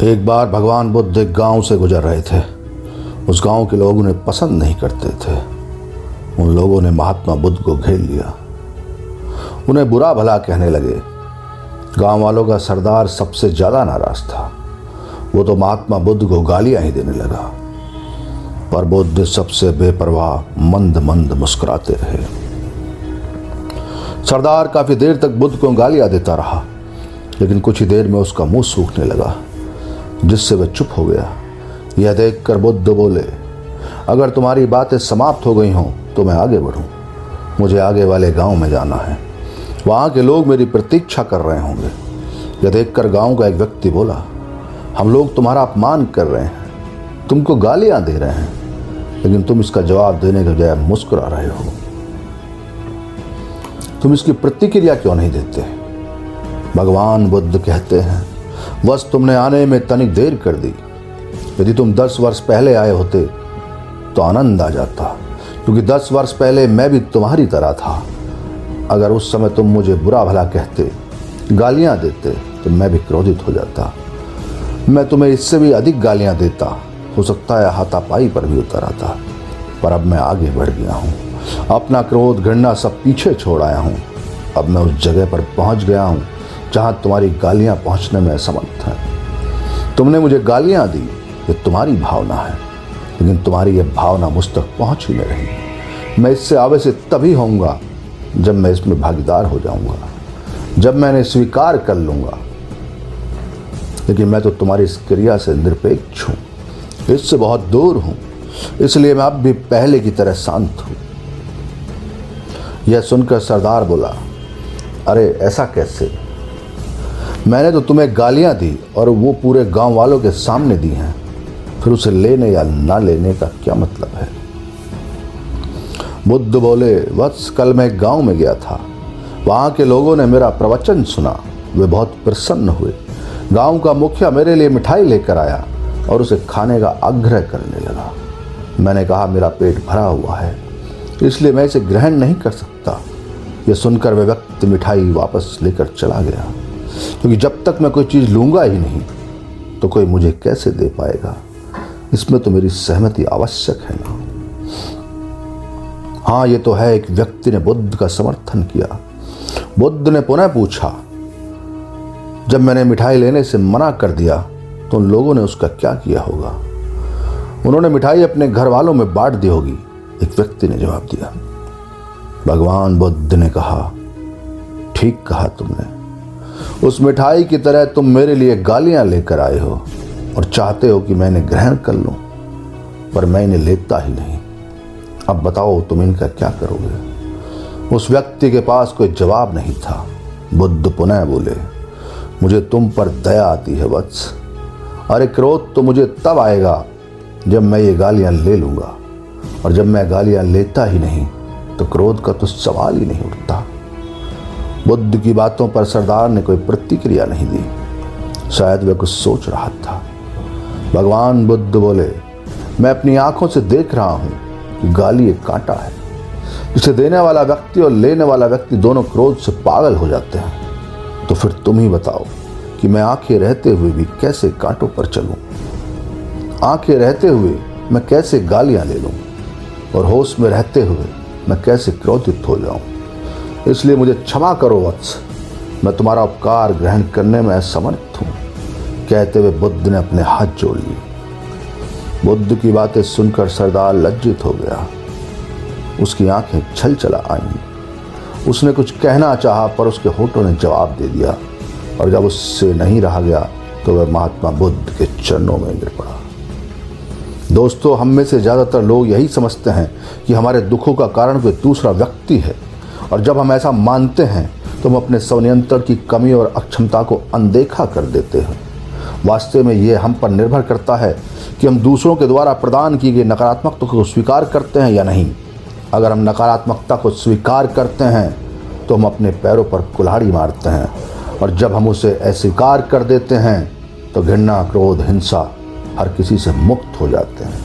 एक बार भगवान बुद्ध एक गांव से गुजर रहे थे। उस गांव के लोग उन्हें पसंद नहीं करते थे। उन लोगों ने महात्मा बुद्ध को घेर लिया, उन्हें बुरा भला कहने लगे। गांव वालों का सरदार सबसे ज्यादा नाराज था। वो तो महात्मा बुद्ध को गालियां ही देने लगा, पर बुद्ध सबसे बेपरवाह मंद मंद मुस्कुराते रहे। सरदार काफी देर तक बुद्ध को गालियां देता रहा, लेकिन कुछ ही देर में उसका मुंह सूखने लगा, जिससे वह चुप हो गया। यह देखकर बुद्ध बोले, अगर तुम्हारी बातें समाप्त हो गई हों तो मैं आगे बढ़ूं। मुझे आगे वाले गांव में जाना है, वहां के लोग मेरी प्रतीक्षा कर रहे होंगे। यह देखकर गांव का एक व्यक्ति बोला, हम लोग तुम्हारा अपमान कर रहे हैं, तुमको गालियां दे रहे हैं, लेकिन तुम इसका जवाब देने के बजाय मुस्कुरा रहे हो। तुम इसकी प्रतिक्रिया क्यों नहीं देते? भगवान बुद्ध कहते हैं, बस तुमने आने में तनिक देर कर दी। यदि तुम 10 वर्ष पहले आए होते तो आनंद आ जाता, क्योंकि 10 वर्ष पहले मैं भी तुम्हारी तरह था। अगर उस समय तुम मुझे बुरा भला कहते, गालियां देते, तो मैं भी क्रोधित हो जाता। मैं तुम्हें इससे भी अधिक गालियां देता, हो सकता है हाथापाई पर भी उतर आता। पर अब मैं आगे बढ़ गया हूँ, अपना क्रोध घृणा सब पीछे छोड़ आया हूँ। अब मैं उस जगह पर पहुँच गया हूँ जहाँ तुम्हारी गालियाँ पहुँचने में असमर्थ हैं। तुमने मुझे गालियाँ दी, ये तुम्हारी भावना है, लेकिन तुम्हारी ये भावना मुझ तक पहुँच ही नहीं रही। मैं इससे आवेश तभी होऊंगा जब मैं इसमें भागीदार हो जाऊंगा, जब मैं इन्हें स्वीकार कर लूँगा। लेकिन मैं तो तुम्हारी इस क्रिया से निरपेक्ष हूँ, इससे बहुत दूर हूँ, इसलिए मैं अब भी पहले की तरह शांत हूँ। यह सुनकर सरदार बोला, अरे ऐसा कैसे? मैंने तो तुम्हें गालियां दी और वो पूरे गांव वालों के सामने दी हैं, फिर उसे लेने या ना लेने का क्या मतलब है? बुद्ध बोले, वत्स कल मैं गांव में गया था, वहां के लोगों ने मेरा प्रवचन सुना, वे बहुत प्रसन्न हुए। गांव का मुखिया मेरे लिए मिठाई लेकर आया और उसे खाने का आग्रह करने लगा। मैंने कहा, मेरा पेट भरा हुआ है, इसलिए मैं इसे ग्रहण नहीं कर सकता। यह सुनकर वह व्यक्ति मिठाई वापस लेकर चला गया, क्योंकि जब तक मैं कोई चीज़ लूँगा ही नहीं तो कोई मुझे कैसे दे पाएगा? इसमें तो मेरी सहमति आवश्यक है ना। हाँ, ये तो है, एक व्यक्ति ने बुद्ध का समर्थन किया। बुद्ध ने पुनः पूछा, जब मैंने मिठाई लेने से मना कर दिया तो उन लोगों ने उसका क्या किया होगा? उन्होंने मिठाई अपने घर वालों में बांट दी होगी, एक व्यक्ति ने जवाब दिया। भगवान बुद्ध ने कहा, ठीक कहा तुमने। उस मिठाई की तरह तुम मेरे लिए गालियां लेकर आए हो और चाहते हो कि मैं इन्हें ग्रहण कर लूं, पर मैं इन्हें लेता ही नहीं। अब बताओ तुम इनका क्या करोगे? उस व्यक्ति के पास कोई जवाब नहीं था। बुद्ध पुनः बोले, मुझे तुम पर दया आती है वत्स। अरे क्रोध तो मुझे तब आएगा जब मैं ये गालियां ले लूंगा, और जब मैं गालियां लेता ही नहीं तो क्रोध का तो सवाल ही नहीं उठता। बुद्ध की बातों पर सरदार ने कोई प्रतिक्रिया नहीं दी, शायद वह कुछ सोच रहा था। भगवान बुद्ध बोले, मैं अपनी आंखों से देख रहा हूं कि गाली एक कांटा है, जिसे देने वाला व्यक्ति और लेने वाला व्यक्ति दोनों क्रोध से पागल हो जाते हैं। तो फिर तुम ही बताओ कि मैं आंखें रहते हुए भी कैसे कांटों पर चलूं? आंखें रहते हुए मैं कैसे गालियां ले लूं, और होश में रहते हुए मैं कैसे क्रोधित हो जाऊं? इसलिए मुझे क्षमा करो वत्स, मैं तुम्हारा उपकार ग्रहण करने में असमर्थ हूं। कहते हुए बुद्ध ने अपने हाथ जोड़ लिए। बुद्ध की बातें सुनकर सरदार लज्जित हो गया, उसकी आंखें छल चला आईं। उसने कुछ कहना चाहा, पर उसके होठों ने जवाब दे दिया, और जब उससे नहीं रहा गया तो वह महात्मा बुद्ध के चरणों में गिर पड़ा। दोस्तों, हम में से ज़्यादातर लोग यही समझते हैं कि हमारे दुखों का कारण कोई दूसरा व्यक्ति है, और जब हम ऐसा मानते हैं तो हम अपने स्वनियंत्रण की कमी और अक्षमता को अनदेखा कर देते हैं। वास्तव में ये हम पर निर्भर करता है कि हम दूसरों के द्वारा प्रदान की गई नकारात्मकता को स्वीकार करते हैं या नहीं। अगर हम नकारात्मकता को स्वीकार करते हैं तो हम अपने पैरों पर कुल्हाड़ी मारते हैं, और जब हम उसे अस्वीकार कर देते हैं तो घृणा, क्रोध, हिंसा हर किसी से मुक्त हो जाते हैं।